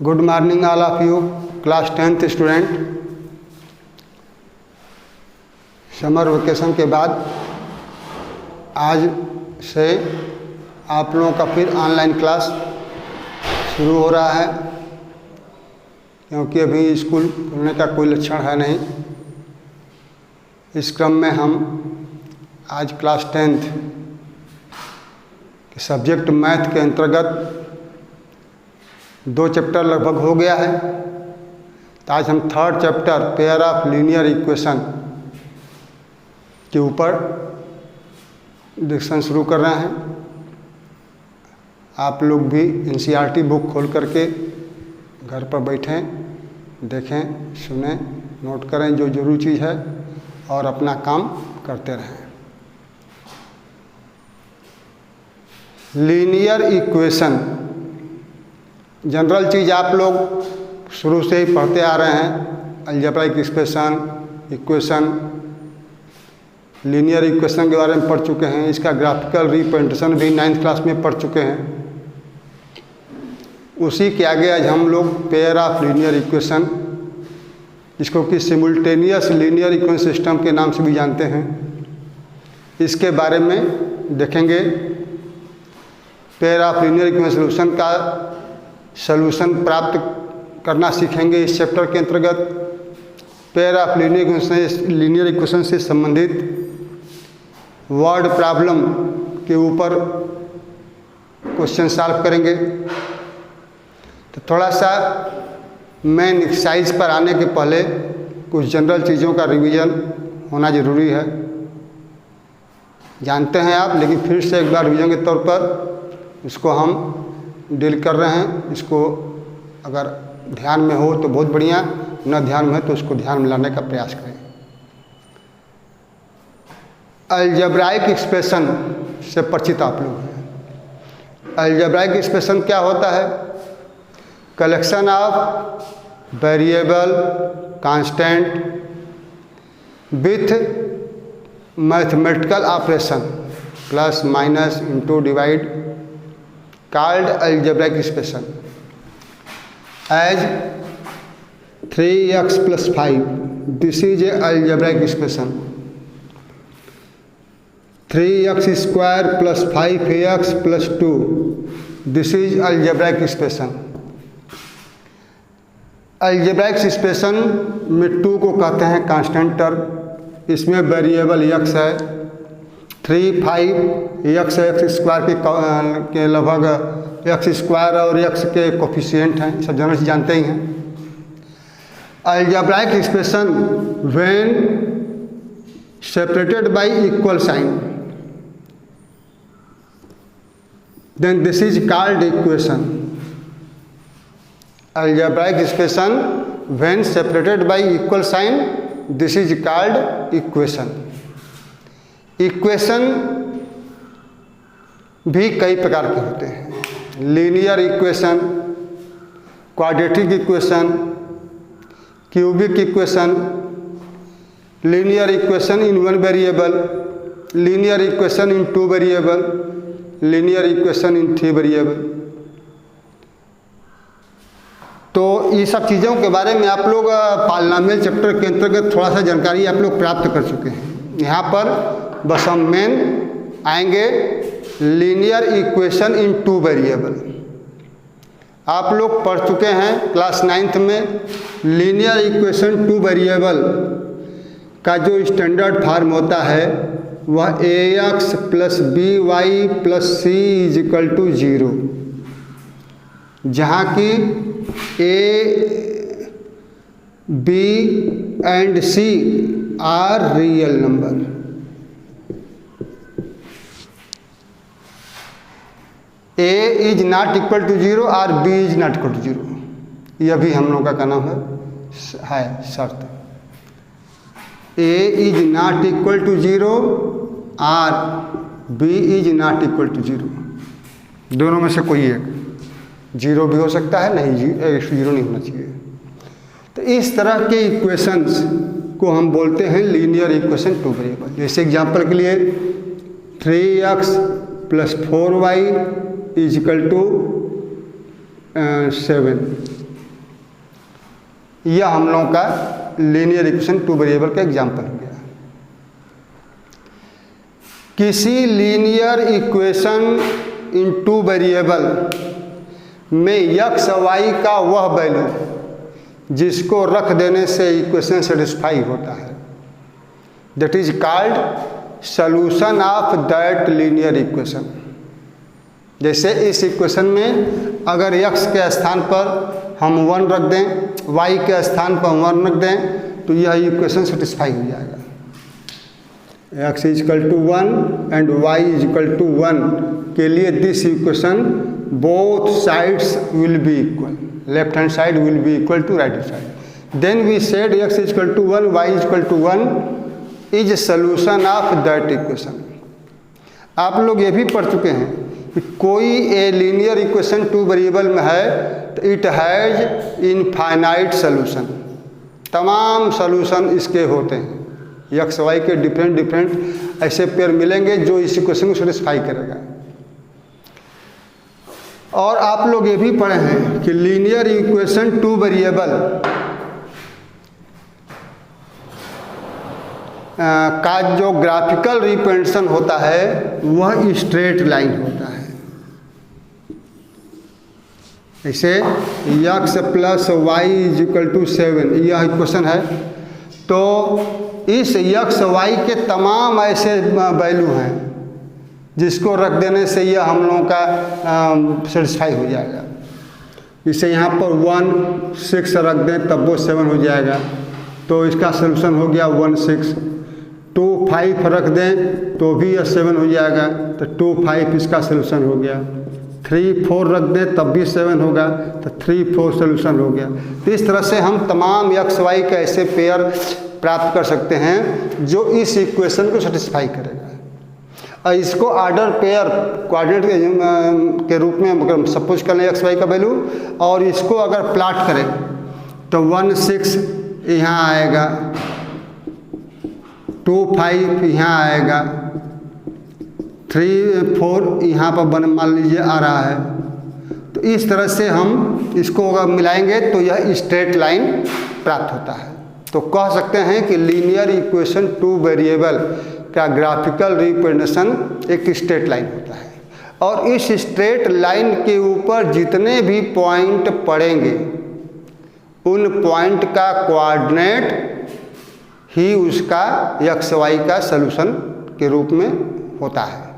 Good morning all of you class 10th student. Summer vacation के बाद आज से आप लोगों का फिर ऑनलाइन क्लास शुरू हो रहा है, क्योंकि अभी स्कूल खुलने का कोई लक्षण है नहीं। इस क्रम में हम आज क्लास 10th के सब्जेक्ट मैथ के अंतर्गत 2 चैप्टर लगभग हो गया है, तो आज हम 3rd chapter pair of linear equation के ऊपर डिस्कशन शुरू कर रहे हैं। आप लोग भी एनसीईआरटी बुक खोल करके घर पर बैठें, देखें, सुनें, नोट करें जो जरूरी चीज़ है और अपना काम करते रहें। लीनियर इक्वेशन जनरल चीज़ आप लोग शुरू से ही पढ़ते आ रहे हैं। Algebraic expression, equation, linear equation के बारे में पढ़ चुके हैं। इसका ग्राफिकल रिप्रेजेंटेशन भी 9th क्लास में पढ़ चुके हैं। उसी के आगे आज हम लोग पेयर ऑफ लीनियर इक्वेशन, जिसको कि सिमुल्टेनियस लीनियर इक्वेशन सिस्टम के नाम से भी जानते हैं, इसके बारे में देखेंगे। Pair of linear equation solution का सॉल्यूशन प्राप्त करना सीखेंगे इस चैप्टर के अंतर्गत। पेयर ऑफ लीनियर इक्वेशन से संबंधित वर्ड प्रॉब्लम के ऊपर क्वेश्चन सॉल्व करेंगे। तो थोड़ा सा मेन एक्सरसाइज पर आने के पहले कुछ जनरल चीज़ों का रिवीजन होना ज़रूरी है। जानते हैं आप, लेकिन फिर से एक बार रिवीजन के तौर पर इसको हम डील कर रहे हैं। इसको अगर ध्यान में हो तो बहुत बढ़िया, न ध्यान में है तो उसको ध्यान में लाने का प्रयास करें। अलजेब्राइक एक्सप्रेशन से परिचित आप लोग हैं। अलजेब्राइक एक्सप्रेशन क्या होता है? Collection of variable constant with mathematical operation plus minus into divide called algebraic expression as 3x plus 5. This is a algebraic expression. 3x square plus 5x plus 2. This is algebraic expression. algebraic expression में 2 को कहते हैं constant term. इसमें variable x है, 3, 5 X square के लगभग X square और X के कोफिशिएंट हैं, सब जनरल जानते ही हैं। Algebraic expression when separated by equal sign, then this is called equation. Algebraic expression when separated by equal sign, this is called equation. Equation भी कई प्रकार के होते हैं। Linear equation, quadratic equation, cubic equation, linear equation in 1 variable, linear equation in 2 variable, linear equation in 3 variable. तो ये सब चीज़ों के बारे में आप लोग पॉलिनोमियल चैप्टर के अंतर्गत थोड़ा सा जानकारी आप लोग प्राप्त कर चुके हैं। यहाँ पर बस हम मेन आएंगे लीनियर इक्वेशन इन 2 वेरिएबल। आप लोग पढ़ चुके हैं क्लास 9th में लीनियर इक्वेशन 2 वेरिएबल का जो स्टैंडर्ड फॉर्म होता है वह ax plus by plus c is equal to 0, जहाँ की a, b and c are real number. a is not equal to 0 और b is not equal to 0। यह भी हम लोगों का नाम है शर्त। a is not equal to 0 और b is not equal to 0। दोनों में से कोई एक, 0 भी हो सकता है, नहीं 0 नहीं होना चाहिए। तो इस तरह के इक्वेशंस को हम बोलते हैं लीनियर इक्वेशन 2 वेरिएबल। जैसे एग्जांपल के लिए 3x plus 4y is equal to 7, यह हम लोगों का लीनियर इक्वेशन टू वेरिएबल का एग्जाम्पल हो गया। किसी लीनियर इक्वेशन इन टू वेरिएबल में x y का वह वैल्यू जिसको रख देने से इक्वेशन सेटिस्फाई होता है, that is called solution of that linear equation. जैसे इस इक्वेशन में अगर x के स्थान पर हम 1 रख दें, y के स्थान पर 1 रख दें, तो यह इक्वेशन सेटिस्फाई हो जाएगा। x equal to 1 and y equal to 1 के लिए this equation both sides will be equal, left hand side will be equal to right hand side. Then we said x equal to 1, y equal to 1 is solution of that equation. आप लोग ये भी पढ़ चुके हैं कि कोई a linear equation two variable में है तो इट हैज इनफाइनाइट सॉल्यूशन। तमाम सॉल्यूशन इसके होते हैं, एक्स वाई के डिफरेंट ऐसे पेयर मिलेंगे जो इस इक्वेशन को सेटिस्फाई करेगा। और आप लोग ये भी पढ़े हैं कि लीनियर इक्वेशन टू वेरिएबल का जो ग्राफिकल रिप्रेजेंटेशन होता है वह स्ट्रेट लाइन होता है। जैसे x plus Y is equal to 7 यह इक्वेशन है, तो इस x y के तमाम ऐसे वैल्यू हैं जिसको रख देने से यह हम लोगों का सेटिस्फाई हो जाएगा। जैसे यहाँ पर 1 6 रख दें तब वो 7 हो जाएगा, तो इसका सोल्यूशन हो गया 1 6। 2 5 रख दें तो भी यह 7 हो जाएगा, तो 2 5 इसका सोल्यूशन हो गया। 3 4 रख दें तब भी 7 होगा, तो 3 4 सोल्यूशन हो गया। तो इस तरह से हम तमाम x y के ऐसे पेयर प्राप्त कर सकते हैं जो इस इक्वेशन को सेटिस्फाई करेगा। और इसको ऑर्डर पेयर कोऑर्डिनेट के रूप में अगर सपोज कर लें x y का वैल्यू, और इसको अगर प्लाट करें तो 1 6 यहाँ आएगा, 2 5 यहाँ आएगा, 3 4 यहाँ पर मान लीजिए आ रहा है। तो इस तरह से हम इसको अगर मिलाएंगे तो यह स्ट्रेट लाइन प्राप्त होता है। तो कह सकते हैं कि लीनियर इक्वेशन टू वेरिएबल का ग्राफिकल रिप्रेजेंटेशन एक स्ट्रेट लाइन होता है, और इस स्ट्रेट लाइन के ऊपर जितने भी पॉइंट पड़ेंगे उन पॉइंट का कोऑर्डिनेट ही उसका एक्स वाई का सलूशन के रूप में होता है।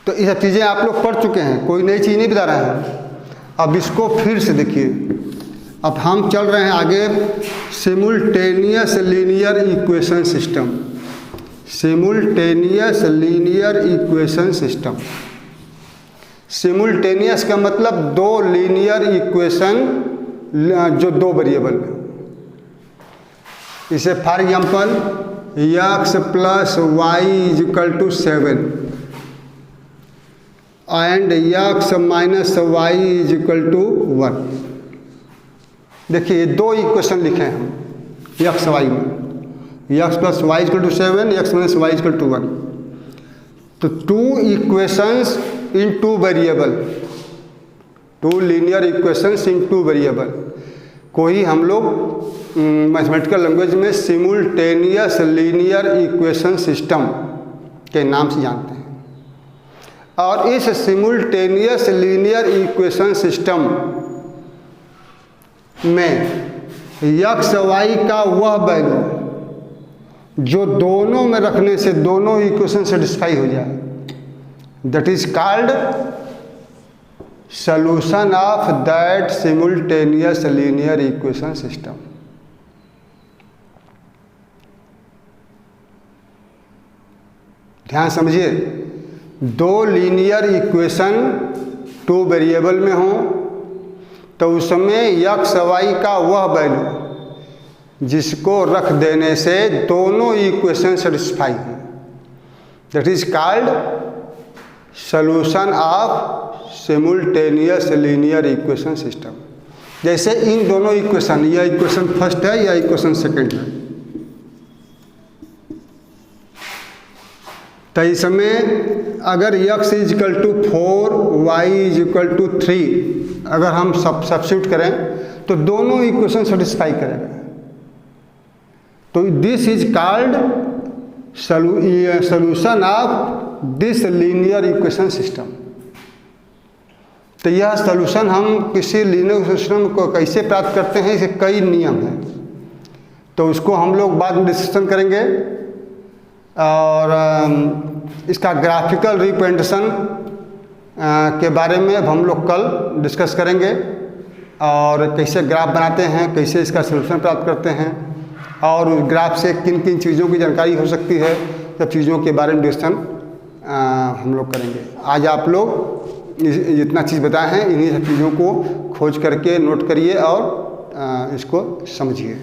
तो ये सब चीज़ें आप लोग पढ़ चुके हैं, कोई नई चीज़ नहीं बता रहा है। अब इसको फिर से देखिए। अब हम चल रहे हैं आगे simultaneous linear equation system. Simultaneous linear equation system. Simultaneous का मतलब दो लीनियर इक्वेशन जो दो वेरिएबल में। इसे for example x plus Y is equal to 7 and x minus Y is equal to 1। देखिए दो इक्वेशन लिखे हैं हम x वाई में, x plus Y equal to 7, x minus Y equal to 1। तो two equations in two variable, two linear equations in two variable को ही हम लोग मैथमेटिकल लैंग्वेज में सिमुल्टेनियस लीनियर इक्वेशन सिस्टम के नाम से जानते हैं। और इस सिमुल्टेनियस लीनियर इक्वेशन सिस्टम में x y का वह वैल्यू जो दोनों में रखने से दोनों इक्वेशन सेटिस्फाई हो जाए, that is called solution of that simultaneous linear equation system. ध्यान समझिए, दो लीनियर इक्वेशन टू वेरिएबल में हों तो उसमें x y का वह वैल्यू जिसको रख देने से दोनों इक्वेशन सेटिस्फाई हो, that is called solution of simultaneous linear equation system. जैसे इन दोनों इक्वेशन, यह इक्वेशन फर्स्ट है, यह इक्वेशन सेकंड है, तो इसमें अगर x is equal to 4 y is equal to 3 अगर हम सब्स्टिट्यूट करें तो दोनों इक्वेशन सेटिस्फाई करेगा। तो this is called solution of this linear equation system. तो यह सॉल्यूशन हम किसी लीनियर सिस्टम को कैसे प्राप्त करते हैं, इसके कई नियम हैं, तो उसको हम लोग बाद में डिस्कशन करेंगे। और इसका ग्राफिकल रिप्रेजेंटेशन के बारे में अब हम लोग कल डिस्कस करेंगे, और कैसे ग्राफ बनाते हैं, कैसे इसका सॉल्यूशन प्राप्त करते हैं, और उस ग्राफ से किन किन चीज़ों की जानकारी हो सकती है, सब चीज़ों के बारे में डिस्कशन हम लोग करेंगे। आज आप लोग जितना चीज़ बताए हैं इन्हीं सब चीज़ों को खोज करके नोट करिए और इसको समझिए।